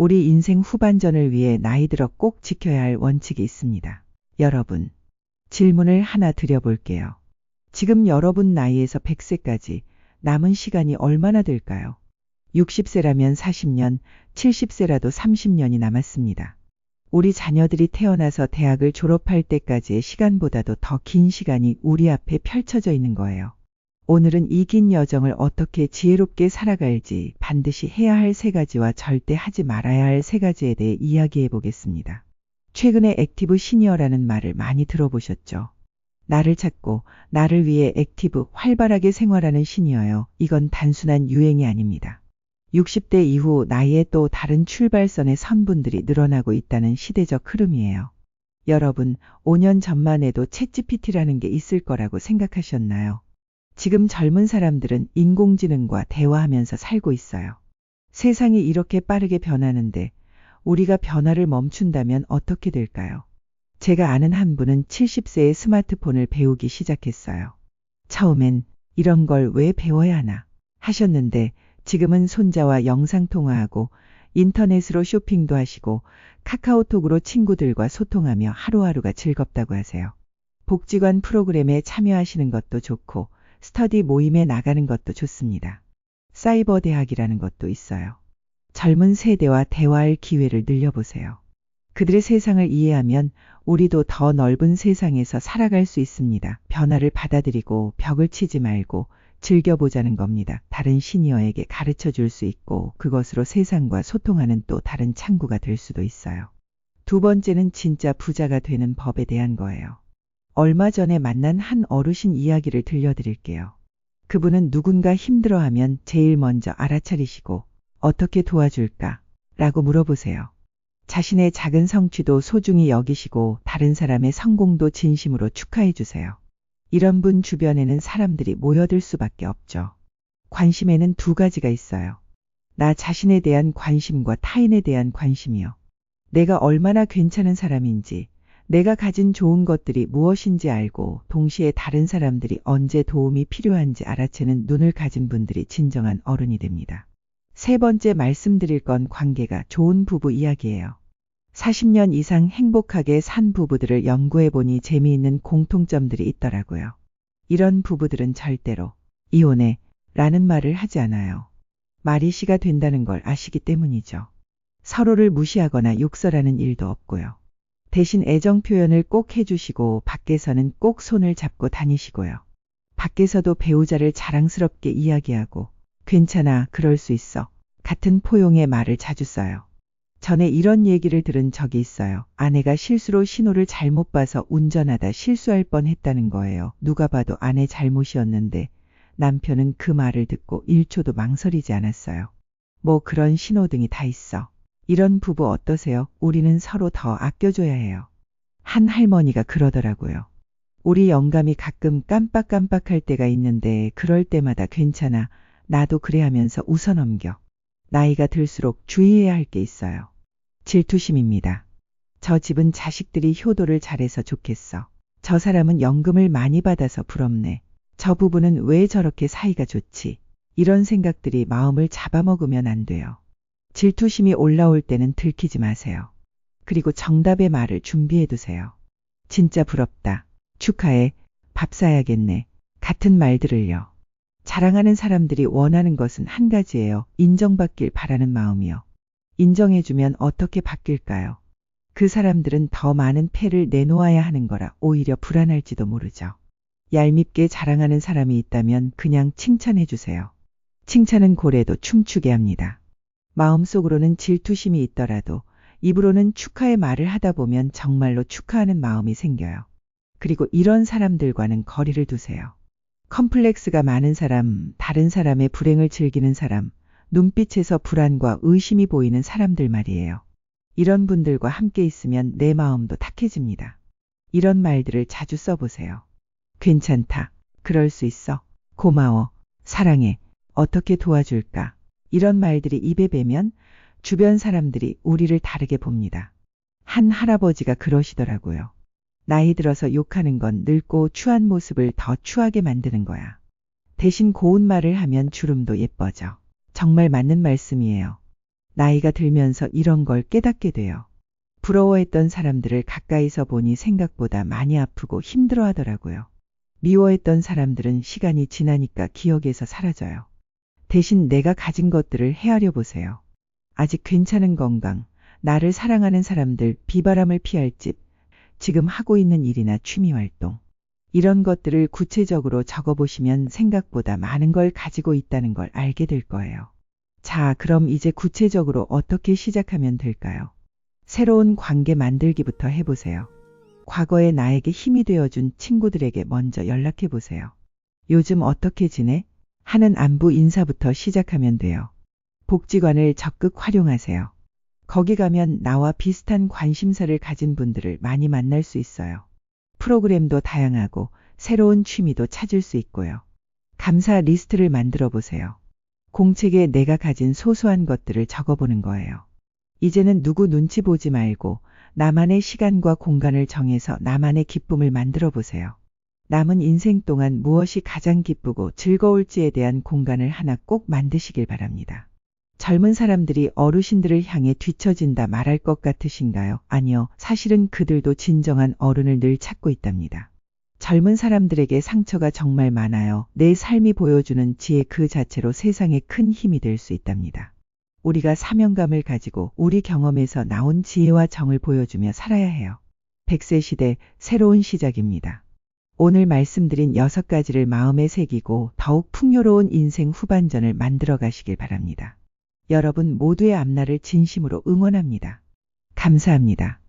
우리 인생 후반전을 위해 나이 들어 꼭 지켜야 할 원칙이 있습니다. 여러분, 질문을 하나 드려볼게요. 지금 여러분 나이에서 100세까지 남은 시간이 얼마나 될까요? 60세라면 40년, 70세라도 30년이 남았습니다. 우리 자녀들이 태어나서 대학을 졸업할 때까지의 시간보다도 더 긴 시간이 우리 앞에 펼쳐져 있는 거예요. 오늘은 이 긴 여정을 어떻게 지혜롭게 살아갈지 반드시 해야 할 3가지와 절대 하지 말아야 할 3가지에 대해 이야기해 보겠습니다. 최근에 액티브 시니어라는 말을 많이 들어보셨죠? 나를 찾고 나를 위해 액티브, 활발하게 생활하는 시니어요. 이건 단순한 유행이 아닙니다. 60대 이후 나이에 또 다른 출발선에 선 분들이 늘어나고 있다는 시대적 흐름이에요. 여러분, 5년 전만 해도 챗GPT라는 게 있을 거라고 생각하셨나요? 지금 젊은 사람들은 인공지능과 대화하면서 살고 있어요. 세상이 이렇게 빠르게 변하는데 우리가 변화를 멈춘다면 어떻게 될까요? 제가 아는 한 분은 70세에 스마트폰을 배우기 시작했어요. 처음엔 이런 걸 왜 배워야 하나 하셨는데 지금은 손자와 영상통화하고 인터넷으로 쇼핑도 하시고 카카오톡으로 친구들과 소통하며 하루하루가 즐겁다고 하세요. 복지관 프로그램에 참여하시는 것도 좋고 스터디 모임에 나가는 것도 좋습니다. 사이버 대학이라는 것도 있어요. 젊은 세대와 대화할 기회를 늘려보세요. 그들의 세상을 이해하면 우리도 더 넓은 세상에서 살아갈 수 있습니다. 변화를 받아들이고 벽을 치지 말고 즐겨보자는 겁니다. 다른 시니어에게 가르쳐 줄 수 있고 그것으로 세상과 소통하는 또 다른 창구가 될 수도 있어요. 2번째는 진짜 부자가 되는 법에 대한 거예요. 얼마 전에 만난 한 어르신 이야기를 들려드릴게요. 그분은 누군가 힘들어하면 제일 먼저 알아차리시고 어떻게 도와줄까? 라고 물어보세요. 자신의 작은 성취도 소중히 여기시고 다른 사람의 성공도 진심으로 축하해 주세요. 이런 분 주변에는 사람들이 모여들 수밖에 없죠. 관심에는 2가지가 있어요. 나 자신에 대한 관심과 타인에 대한 관심이요. 내가 얼마나 괜찮은 사람인지, 내가 가진 좋은 것들이 무엇인지 알고 동시에 다른 사람들이 언제 도움이 필요한지 알아채는 눈을 가진 분들이 진정한 어른이 됩니다. 3번째 말씀드릴 건 관계가 좋은 부부 이야기예요. 40년 이상 행복하게 산 부부들을 연구해보니 재미있는 공통점들이 있더라고요. 이런 부부들은 절대로 이혼해 라는 말을 하지 않아요. 말이 씨가 된다는 걸 아시기 때문이죠. 서로를 무시하거나 욕설하는 일도 없고요. 대신 애정 표현을 꼭 해주시고 밖에서는 꼭 손을 잡고 다니시고요. 밖에서도 배우자를 자랑스럽게 이야기하고 괜찮아, 그럴 수 있어 같은 포용의 말을 자주 써요. 전에 이런 얘기를 들은 적이 있어요. 아내가 실수로 신호를 잘못 봐서 운전하다 실수할 뻔했다는 거예요. 누가 봐도 아내 잘못이었는데 남편은 그 말을 듣고 1초도 망설이지 않았어요. 뭐 그런 신호등이 다 있어. 이런 부부 어떠세요? 우리는 서로 더 아껴줘야 해요. 한 할머니가 그러더라고요. 우리 영감이 가끔 깜빡깜빡할 때가 있는데 그럴 때마다 괜찮아, 나도 그래 하면서 웃어넘겨. 나이가 들수록 주의해야 할 게 있어요. 질투심입니다. 저 집은 자식들이 효도를 잘해서 좋겠어. 저 사람은 연금을 많이 받아서 부럽네. 저 부부는 왜 저렇게 사이가 좋지? 이런 생각들이 마음을 잡아먹으면 안 돼요. 질투심이 올라올 때는 들키지 마세요. 그리고 정답의 말을 준비해 두세요. 진짜 부럽다. 축하해. 밥 사야겠네. 같은 말들을요. 자랑하는 사람들이 원하는 것은 한 가지예요. 인정받길 바라는 마음이요. 인정해주면 어떻게 바뀔까요? 그 사람들은 더 많은 패를 내놓아야 하는 거라 오히려 불안할지도 모르죠. 얄밉게 자랑하는 사람이 있다면 그냥 칭찬해 주세요. 칭찬은 고래도 춤추게 합니다. 마음속으로는 질투심이 있더라도 입으로는 축하의 말을 하다 보면 정말로 축하하는 마음이 생겨요. 그리고 이런 사람들과는 거리를 두세요. 컴플렉스가 많은 사람, 다른 사람의 불행을 즐기는 사람, 눈빛에서 불안과 의심이 보이는 사람들 말이에요. 이런 분들과 함께 있으면 내 마음도 탁해집니다. 이런 말들을 자주 써보세요. 괜찮다. 그럴 수 있어. 고마워. 사랑해. 어떻게 도와줄까? 이런 말들이 입에 배면 주변 사람들이 우리를 다르게 봅니다. 한 할아버지가 그러시더라고요. 나이 들어서 욕하는 건 늙고 추한 모습을 더 추하게 만드는 거야. 대신 고운 말을 하면 주름도 예뻐져. 정말 맞는 말씀이에요. 나이가 들면서 이런 걸 깨닫게 돼요. 부러워했던 사람들을 가까이서 보니 생각보다 많이 아프고 힘들어 하더라고요. 미워했던 사람들은 시간이 지나니까 기억에서 사라져요. 대신 내가 가진 것들을 헤아려 보세요. 아직 괜찮은 건강, 나를 사랑하는 사람들, 비바람을 피할 집, 지금 하고 있는 일이나 취미 활동. 이런 것들을 구체적으로 적어보시면 생각보다 많은 걸 가지고 있다는 걸 알게 될 거예요. 자, 그럼 이제 구체적으로 어떻게 시작하면 될까요? 새로운 관계 만들기부터 해보세요. 과거에 나에게 힘이 되어준 친구들에게 먼저 연락해 보세요. 요즘 어떻게 지내? 하는 안부 인사부터 시작하면 돼요. 복지관을 적극 활용하세요. 거기 가면 나와 비슷한 관심사를 가진 분들을 많이 만날 수 있어요. 프로그램도 다양하고 새로운 취미도 찾을 수 있고요. 감사 리스트를 만들어 보세요. 공책에 내가 가진 소소한 것들을 적어보는 거예요. 이제는 누구 눈치 보지 말고 나만의 시간과 공간을 정해서 나만의 기쁨을 만들어 보세요. 남은 인생 동안 무엇이 가장 기쁘고 즐거울지에 대한 공간을 하나 꼭 만드시길 바랍니다. 젊은 사람들이 어르신들을 향해 뒤처진다 말할 것 같으신가요? 아니요. 사실은 그들도 진정한 어른을 늘 찾고 있답니다. 젊은 사람들에게 상처가 정말 많아요. 내 삶이 보여주는 지혜 그 자체로 세상에 큰 힘이 될 수 있답니다. 우리가 사명감을 가지고 우리 경험에서 나온 지혜와 정을 보여주며 살아야 해요. 100세 시대 새로운 시작입니다. 오늘 말씀드린 6가지를 마음에 새기고 더욱 풍요로운 인생 후반전을 만들어 가시길 바랍니다. 여러분 모두의 앞날을 진심으로 응원합니다. 감사합니다.